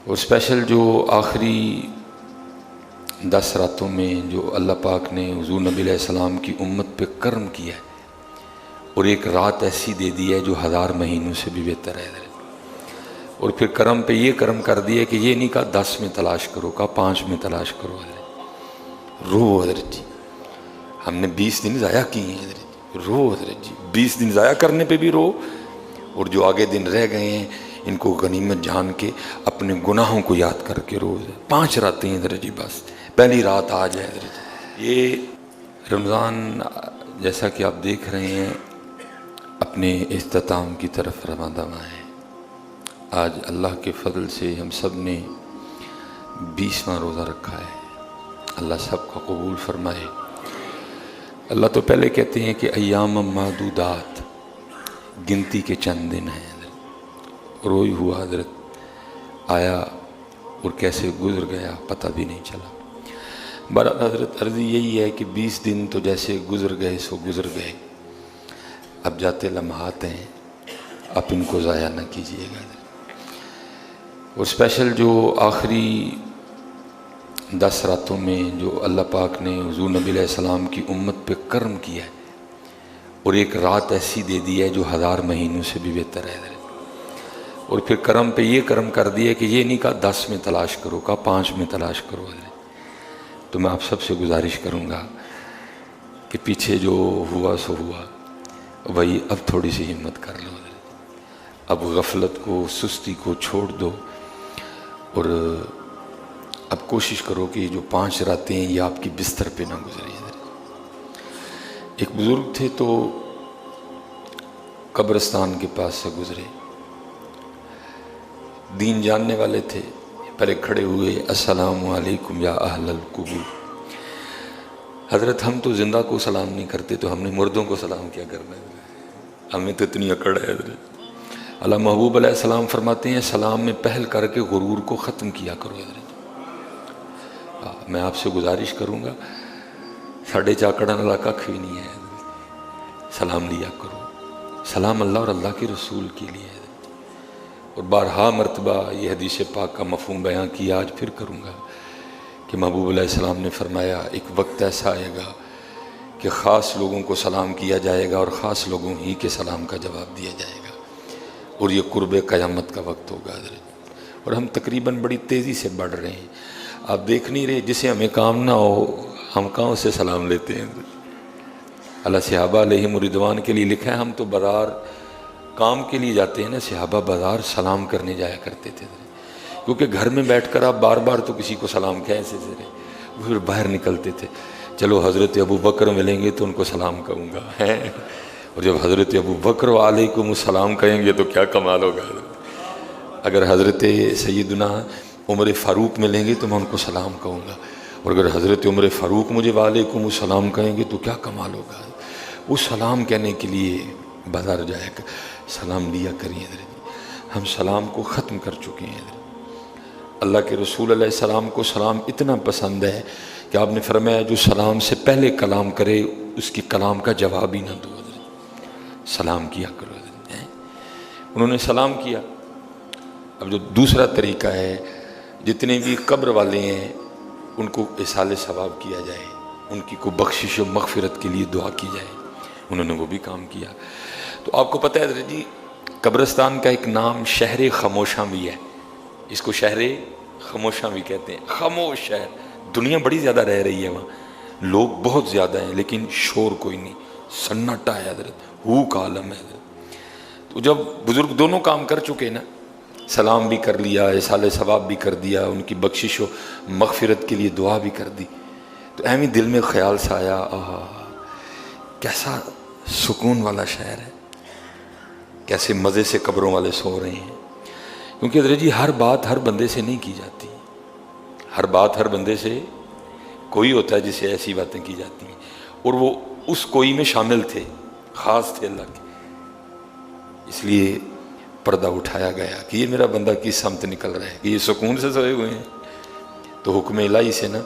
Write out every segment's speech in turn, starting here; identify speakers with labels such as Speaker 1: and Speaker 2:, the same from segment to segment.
Speaker 1: اور اسپیشل جو آخری 10 راتوں میں جو اللہ پاک نے حضور نبی علیہ السلام کی امت پہ کرم کیا ہے، اور ایک رات ایسی دے دی ہے جو 1000 مہینوں سے بھی بہتر ہے حضرت۔ اور پھر کرم پہ یہ کرم کر دیا کہ یہ نہیں کہا 10 میں تلاش کرو، کہا 5 میں تلاش کرو حضرت۔ رو حضرت جی، ہم نے 20 دن ضائع کیے ہیں حضرت، رو حضرت جی، 20 دن ضائع کرنے پہ بھی رو، اور جو آگے دن رہ گئے ہیں ان کو غنیمت جان کے اپنے گناہوں کو یاد کر کے رو۔ 5 راتیں ہیں حضرت جی، بس پہلی رات آج ہے حضرت جی۔ یہ رمضان جیسا کہ آپ دیکھ رہے ہیں اپنے اختتام کی طرف رواں دواں ہے۔ آج اللہ کے فضل سے ہم سب نے 20واں روزہ رکھا ہے، اللہ سب کا قبول فرمائے۔ اللہ تو پہلے کہتے ہیں کہ ایام معدودات، گنتی کے چند دن ہیں حضرت، روئی ہوا حضرت آیا اور کیسے گزر گیا پتہ بھی نہیں چلا۔ بہرحال حضرت عرض یہی ہے کہ 20 دن تو جیسے گزر گئے سو گزر گئے، اب جاتے لمحات ہیں، آپ ان کو ضائع نہ کیجیے گا۔ اور اسپیشل جو آخری 10 راتوں میں جو اللہ پاک نے حضور نبی علیہ السلام کی امت پہ کرم کیا ہے، اور ایک رات ایسی دے دی ہے جو 1000 مہینوں سے بھی بہتر ہے حضرت۔ اور پھر کرم پہ یہ کرم کر دیا کہ یہ نہیں کہا 10 میں تلاش کرو، کہا 5 میں تلاش کرو حضرت۔ تو میں آپ سب سے گزارش کروں گا کہ پیچھے جو ہوا سو ہوا، وہی اب تھوڑی سی ہمت کر لو حضرت، اب غفلت کو سستی کو چھوڑ دو، اور اب کوشش کرو کہ یہ جو 5 راتیں ہیں یہ آپ کی بستر پہ نہ گزریں حضرت۔ ایک بزرگ تھے تو قبرستان کے پاس سے گزرے، دین جاننے والے تھے، پہلے کھڑے ہوئے، السلام علیکم یا اہل القبور۔ حضرت ہم تو زندہ کو سلام نہیں کرتے تو ہم نے مردوں کو سلام کیا کرنا ہے، ہمیں تو اتنی اکڑ ہے حضرت۔ اللہ محبوب علیہ السلام فرماتے ہیں سلام میں پہل کر کے غرور کو ختم کیا کرو حضرت۔ میں آپ سے گزارش کروں گا، ساڑھے چاکڑا والا ککھ بھی نہیں ہے حضرت، سلام لیا کرو، سلام اللہ اور اللہ کے رسول کے لیے حضرت۔ اور بارہا مرتبہ یہ حدیث پاک کا مفہوم بیان کیا، آج پھر کروں گا کہ محبوب علیہ السلام نے فرمایا ایک وقت ایسا آئے گا کہ خاص لوگوں کو سلام کیا جائے گا اور خاص لوگوں ہی کے سلام کا جواب دیا جائے گا، اور یہ قرب قیامت کا وقت ہوگا حضرت۔ اور ہم تقریباً بڑی تیزی سے بڑھ رہے ہیں، آپ دیکھ نہیں رہے، جسے ہمیں کام نہ ہو ہم کہاں سے سلام لیتے ہیں حضرت۔ اللہ صحابہ علیہم رضوان کے لیے لکھا ہے ہم تو بازار کام کے لیے جاتے ہیں نا، صحابہ بازار سلام کرنے جایا کرتے تھے حضرت، کیونکہ گھر میں بیٹھ کر آپ بار بار تو کسی کو سلام کیسے سے پھر باہر نکلتے تھے، چلو حضرت ابو بکر ملیں گے تو ان کو سلام کہوں گا ہے، اور جب حضرت ابو بکر وعلیکم السلام کہیں گے تو کیا کمال ہوگا حضرت۔ اگر حضرت سیدنا عمر فاروق ملیں گے تو میں ان کو سلام کہوں گا، اور اگر حضرت عمر فاروق مجھے وعلیکم السلام کہیں گے تو کیا کمال ہوگا۔ وہ سلام کہنے کے لیے بازار جائے کر سلام لیا کریے حضرت۔ ہم سلام کو ختم کر چکے ہیں حضرت۔ اللہ کے رسول علیہ السلام کو سلام اتنا پسند ہے کہ آپ نے فرمایا جو سلام سے پہلے کلام کرے اس کی کلام کا جواب ہی نہ دو حضرت، سلام کیا کرو حضرت۔ انہوں نے سلام کیا۔ اب جو دوسرا طریقہ ہے، جتنے بھی قبر والے ہیں ان کو اصالِ ثواب کیا جائے، ان کی کو بخشش و مغفرت کے لیے دعا کی جائے، انہوں نے وہ بھی کام کیا۔ تو آپ کو پتہ ہے حضرت جی قبرستان کا ایک نام شہر خاموشاں بھی ہے، اس کو شہر خاموشاں بھی کہتے ہیں۔ خاموش شہر، دنیا بڑی زیادہ رہ رہی ہے وہاں، لوگ بہت زیادہ ہیں لیکن شور کوئی نہیں، سناٹا ہے حضرت، ہو کا عالم ہے حضرت۔ تو جب بزرگ دونوں کام کر چکے نا، سلام بھی کر لیا، اصالِ ثواب بھی کر دیا، ان کی بخشش و مغفرت کے لیے دعا بھی کر دی، تو اہمی دل میں خیال سا آیا آہا کیسا سکون والا شہر ہے، کیسے مزے سے قبروں والے سو رہے ہیں۔ کیونکہ حضرت جی ہر بات ہر بندے سے نہیں کی جاتی، ہر بات ہر بندے سے، کوئی ہوتا ہے جسے ایسی باتیں کی جاتی ہیں، اور وہ اس کوئی میں شامل تھے، خاص تھے اللہ کے، اس لیے پردہ اٹھایا گیا کہ یہ میرا بندہ کس سمت نکل رہا ہے، کہ یہ سکون سے سوئے ہوئے ہیں۔ تو حکم الہی سے نا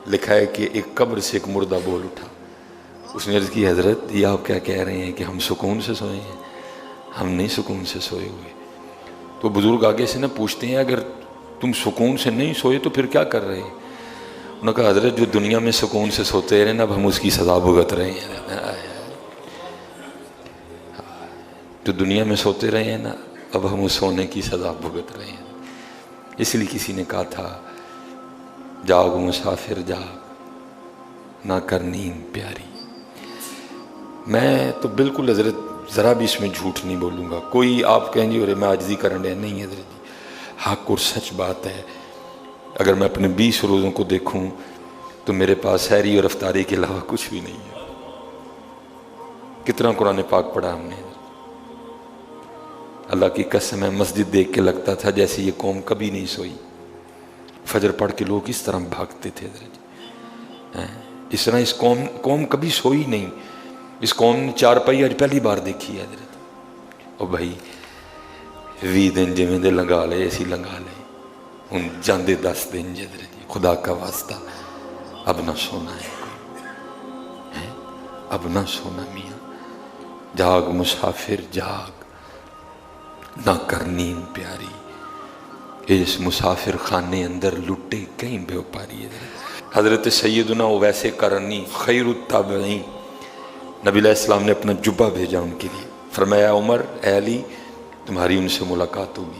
Speaker 1: لکھا ہے کہ ایک قبر سے ایک مردہ بول اٹھا، اس نے عرض کی حضرت یہ آپ کیا کہہ رہے ہیں کہ ہم سکون سے سوئے ہیں؟ ہم نہیں سکون سے سوئے ہوئے۔ تو بزرگ آگے سے نا پوچھتے ہیں اگر تم سکون سے نہیں سوئے تو پھر کیا کر رہے؟ انہوں نے کہا حضرت جو دنیا میں سکون سے سوتے رہے نا اب ہم اس کی سزا بھگت رہے ہیں. جو دنیا میں سوتے رہے ہیں نا اب ہم اس سونے کی سزا بھگت رہے ہیں. اس لیے کسی نے کہا تھا جاگ مسافر جاگ نہ کر نیند پیاری. میں تو بالکل حضرت ذرا بھی اس میں جھوٹ نہیں بولوں گا. کوئی آپ کہیں گے ارے میں عاجزی کرن ڈیا, نہیں حضرت جی حق اور سچ بات ہے. اگر میں اپنے 20 روزوں کو دیکھوں تو میرے پاس سحری اور افطاری کے علاوہ کچھ بھی نہیں ہے. کتنا قرآن پاک پڑھا ہم نے. اللہ کی قسم ہے مسجد دیکھ کے لگتا تھا جیسے یہ قوم کبھی نہیں سوئی. فجر پڑھ کے لوگ اس طرح بھاگتے تھے حضرت جی. اس طرح اس قوم کبھی سوئی نہیں. اس قوم نے چارپائی آج پہلی بار دیکھی ہے حضرت. او بھائی 20 دن جویں دے لنگا لے ایسی لنگا لے ہن جاندے 10 دن حضرت جی. خدا کا واسطہ اب نہ سونا ہے کوئی, اب نہ سونا میاں. جاگ مسافر جاگ نہ کر نیند پیاری. اس مسافر خانے اندر لٹے کہیں بے پاری. حضرت سیدنا ویسے کرنی خیر التابعین نبی علیہ السلام نے اپنا جبہ بھیجا ان کے لیے. فرمایا عمر اے علی تمہاری ان سے ملاقات ہوگی,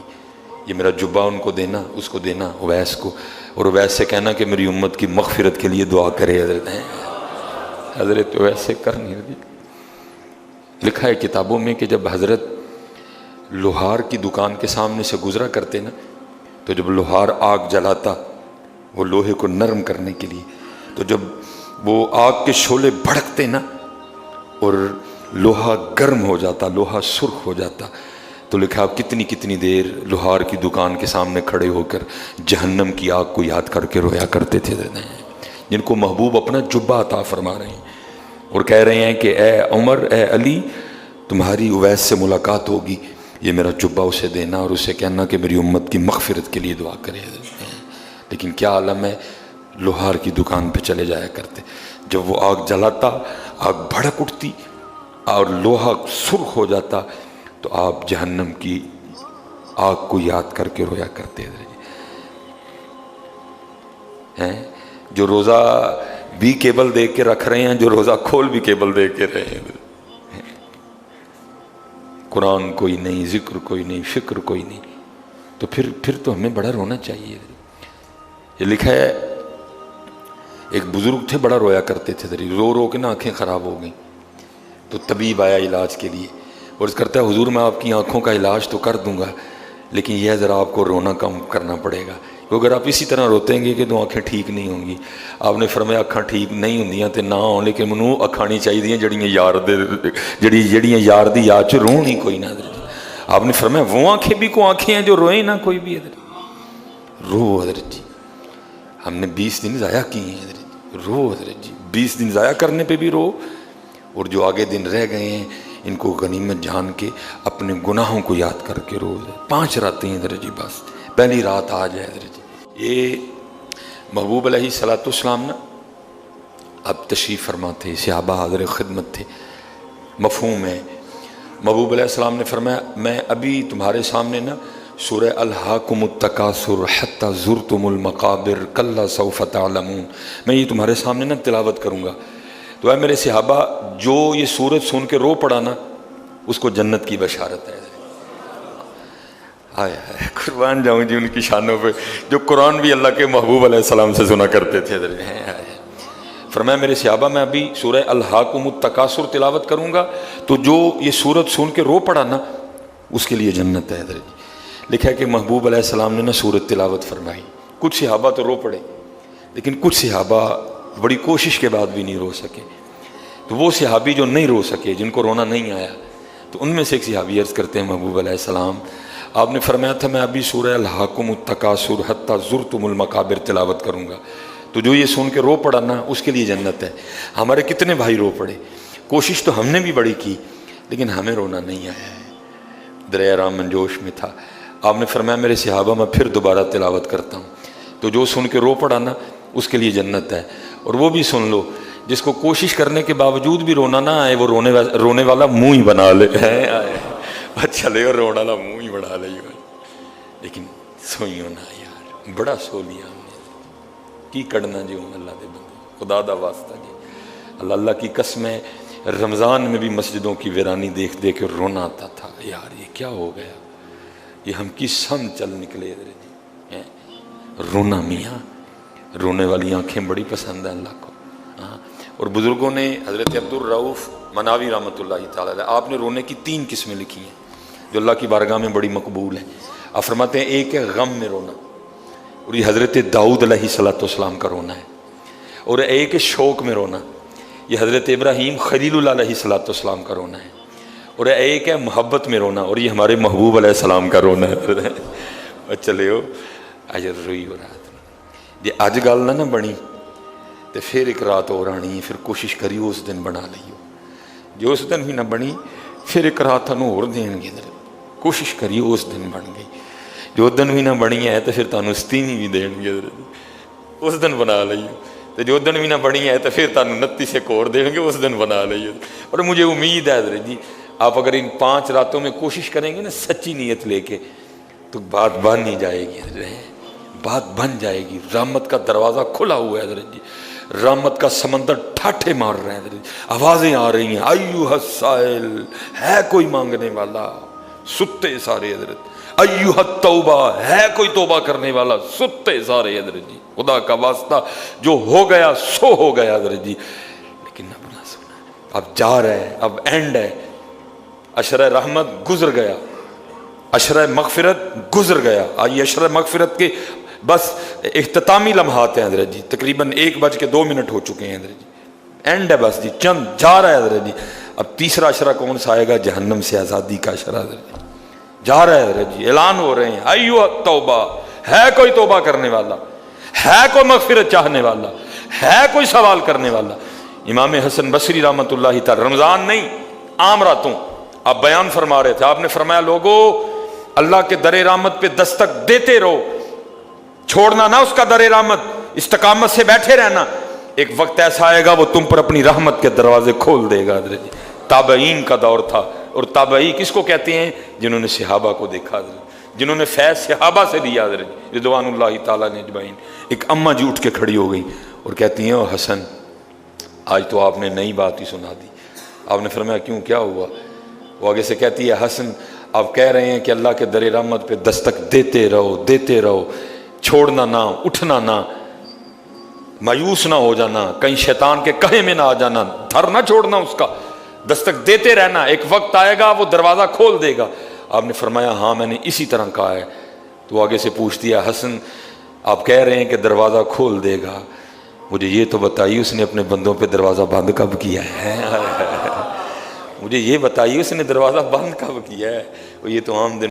Speaker 1: یہ میرا جبہ ان کو دینا, اس کو دینا اویس کو, اور اویس سے کہنا کہ میری امت کی مغفرت کے لیے دعا کرے. حضرت ویسے کرنی لکھا ہے کتابوں میں کہ جب حضرت لوہار کی دکان کے سامنے سے گزرا کرتے نا تو جب لوہار آگ جلاتا وہ لوہے کو نرم کرنے کے لیے, تو جب وہ آگ کے شعلے بھڑکتے نا اور لوہا گرم ہو جاتا, لوہا سرخ ہو جاتا, تو لکھا آپ کتنی دیر لوہار کی دکان کے سامنے کھڑے ہو کر جہنم کی آگ کو یاد کر کے رویا کرتے تھے, جن کو محبوب اپنا جبہ عطا فرما رہے ہیں اور کہہ رہے ہیں کہ اے عمر اے علی تمہاری اویس سے ملاقات ہوگی, یہ میرا جبہ اسے دینا اور اسے کہنا کہ میری امت کی مغفرت کے لیے دعا کرے. لیکن کیا عالم ہے, لوہار کی دکان پہ چلے جایا کرتے. جب وہ آگ جلاتا آگ بھڑک اٹھتی اور لوہا سرخ ہو جاتا تو آپ جہنم کی آگ کو یاد کر کے رویا کرتے ہیں. جو روزہ بھی کیبل دیکھ کے رکھ رہے ہیں, جو روزہ کھول بھی کیبل دیکھ کے رہے ہیں. قرآن کوئی نہیں, ذکر کوئی نہیں, فکر کوئی نہیں, تو پھر تو ہمیں بڑا رونا چاہیے. یہ لکھا ہے ایک بزرگ تھے بڑا رویا کرتے تھے, رو رو کے نا آنکھیں خراب ہو گئیں. تو طبیب آیا علاج کے لیے اور اس کرتا ہے حضور میں آپ کی آنکھوں کا علاج تو کر دوں گا لیکن یہ ذرا آپ کو رونا کم کرنا پڑے گا, کیونکہ اگر آپ اسی طرح روتیں گے کہ تو آنکھیں ٹھیک نہیں ہوں گی. آپ نے فرمایا اکھاں ٹھیک نہیں ہوندیاں تے نہ ہوں, لیکن منوں اکھاں نہیں چاہیے جڑیاں یار دی یاد چ روح نہیں کوئی نہ. آپ نے فرمایا وہ آنکھیں بھی کو آنکھیں ہیں جو روئیں نہ کوئی بھی. رو حضرت جی ہم نے 20 دن ضائع کیے ہیں حضرت جی, رو حضرت جی 20 دن ضائع کرنے پہ بھی رو, اور جو آگے دن رہ گئے ہیں ان کو غنیمت جان کے اپنے گناہوں کو یاد کر کے رو. 5 راتیں ہیں حضرت جی, بس پہلی رات آ جائے حضرت جی. یہ محبوب علیہ الصلوۃ والسلام نا اب تشریف فرما تھے, صحابہ حاضر خدمت تھے. مفہوم ہے محبوب علیہ السلام نے فرمایا میں ابھی تمہارے سامنے نا سورہ الہاکم التکاثر حتی زرتم المقابر کلا سوف تعلمون میں یہ تمہارے سامنے نا تلاوت کروں گا, تو اے میرے صحابہ جو یہ سورت سن کے رو پڑا نا اس کو جنت کی بشارت ہے. آئے قربان جاؤں جی ان کی شانوں پہ, جو قرآن بھی اللہ کے محبوب علیہ السلام سے سنا کرتے تھے. فرمایا میرے صحابہ میں ابھی سورہ الہاکم التکاثر تلاوت کروں گا تو جو یہ سورت سن کے رو پڑا نا اس کے لیے جنت ہے. لکھا ہے کہ محبوب علیہ السلام نے نا سورت تلاوت فرمائی. کچھ صحابہ تو رو پڑے لیکن کچھ صحابہ بڑی کوشش کے بعد بھی نہیں رو سکے. تو وہ صحابی جو نہیں رو سکے, جن کو رونا نہیں آیا, تو ان میں سے ایک صحابی عرض کرتے ہیں محبوب علیہ السلام آپ نے فرمایا تھا میں ابھی سورہ الہاکم التکاثر حتی زرتم المقابر تلاوت کروں گا تو جو یہ سن کے رو پڑا نا اس کے لیے جنت ہے. ہمارے کتنے بھائی رو پڑے, کوشش تو ہم نے بھی بڑی کی لیکن ہمیں رونا نہیں آیا ہے. دریا رام منجوش میں تھا, آپ نے فرمایا میرے صحابہ میں پھر دوبارہ تلاوت کرتا ہوں تو جو سن کے رو پڑا نا اس کے لیے جنت ہے. اور وہ بھی سن لو جس کو کوشش کرنے کے باوجود بھی رونا نہ آئے وہ رونے والا منہ ہی بنا لے چلے اور رونے والا منہ ہی بنا لے, لیکن سوئیوں نہ یار. بڑا سو لیا ہم نے کی کڑنا جو اللہ دے بندے خدا دا واسطہ جی اللہ اللہ کی قسم ہے رمضان میں بھی مسجدوں کی ویرانی دیکھ دیکھ کے رونا آتا تھا یار یہ کیا ہو گیا یہ ہم کی سم چل نکلے جی رونا میاں رونے والی آنکھیں بڑی پسند ہیں اللہ کو اور بزرگوں نے حضرت عبدالرؤف مناوی رحمۃ اللہ تعالیٰ علیہ آپ نے رونے کی 3 قسمیں لکھی ہیں جو اللہ کی بارگاہ میں بڑی مقبول ہیں آپ فرماتے ہیں ایک ہے غم میں رونا اور یہ حضرت داؤد علیہ السلام کا رونا ہے اور ایک ہے شوق میں رونا یہ حضرت ابراہیم خلیل اللہ علیہ السلام کا رونا ہے اور ایک ہے محبت میں رونا اور یہ ہمارے محبوب علیہ السلام کا رونا ہے چلے ہو اجر روئی ہو رات جی اج گل نہ بنی تو پھر ایک رات اور آنی ہے پھر کوشش کریو اس دن بنا لئیو جو اس دن بھی نہ بنی پھر ایک رات تھانوں اور دین گے کوشش کریو اس دن بن گئی جو دن بھی نہ بنی ہے تو پھر تانوں ستیویں بھی دین گے اس دن بنا لئیو تو جو دن بھی نہ بنی ہے تو پھر تانوں 29 ایک اور دیں گے اس دن بنا لئیو اور مجھے امید ہے حضرت جی آپ اگر ان 5 راتوں میں کوشش کریں گے نا سچی نیت لے کے تو بات بن نہیں جائے گی بات بن جائے گی رحمت کا دروازہ کھلا ہوا ہے حضرت جی رحمت کا سمندر ٹھاٹھے مار رہے ہیں حضرت جی آوازیں آ رہی ہیں ایوہ السائل ہے کوئی مانگنے والا ستے سارے حضرت ایوہ التوبہ ہے کوئی توبہ کرنے والا ستے سارے حضرت جی خدا کا واسطہ جو ہو گیا سو ہو گیا حضرت جی لیکن اب نہ سنا اب جا رہے ہیں اب اینڈ ہے عشرہ رحمت گزر گیا عشرہ مغفرت گزر گیا آئیے عشرہ مغفرت کے بس اختتامی لمحات ہیں حضرت جی تقریباً 1:02 ہو چکے ہیں حضرت جی اینڈ ہے بس جی چند جا رہا ہے حضرت جی اب تیسرا عشرہ کون سا آئے گا جہنم سے آزادی کا عشرہ حضرت جی جا رہا ہے حضرت جی اعلان ہو رہے ہیں ایوہ التوبہ ہے کوئی توبہ کرنے والا ہے کوئی مغفرت چاہنے والا ہے کوئی سوال کرنے والا امام حسن بصری رحمۃ اللہ تعالی رمضان نہیں عام راتوں آپ بیان فرما رہے تھے آپ نے فرمایا لوگو اللہ کے در رحمت پہ دستک دیتے رہو چھوڑنا نہ اس کا در رحمت استقامت سے بیٹھے رہنا ایک وقت ایسا آئے گا وہ تم پر اپنی رحمت کے دروازے کھول دے گا حضرت جی تابعین کا دور تھا اور تابعی کس کو کہتے ہیں جنہوں نے صحابہ کو دیکھا حضرت جنہوں نے فیض صحابہ سے لیا حضرت رضوان اللہ تعالیٰ نے اجمعین ایک اماں جی اٹھ کے کھڑی ہو گئی اور کہتی ہیں او حسن آج تو آپ نے نئی بات ہی سنا دی آپ نے فرمایا کیوں کیا ہوا وہ آگے سے کہتی ہے حسن آپ کہہ رہے ہیں کہ اللہ کے در رحمت پہ دستک دیتے رہو چھوڑنا نہ اٹھنا نہ مایوس نہ ہو جانا کہیں شیطان کے کہے میں نہ آ جانا دھر نہ چھوڑنا اس کا دستک دیتے رہنا ایک وقت آئے گا وہ دروازہ کھول دے گا آپ نے فرمایا ہاں میں نے اسی طرح کہا ہے تو آگے سے پوچھتی ہے حسن آپ کہہ رہے ہیں کہ دروازہ کھول دے گا مجھے یہ تو بتائیے اس نے اپنے بندوں پہ دروازہ بند کب کیا ہے مجھے یہ بتائیے اس نے دروازہ بند کب کیا ہے وہ یہ تو عام دن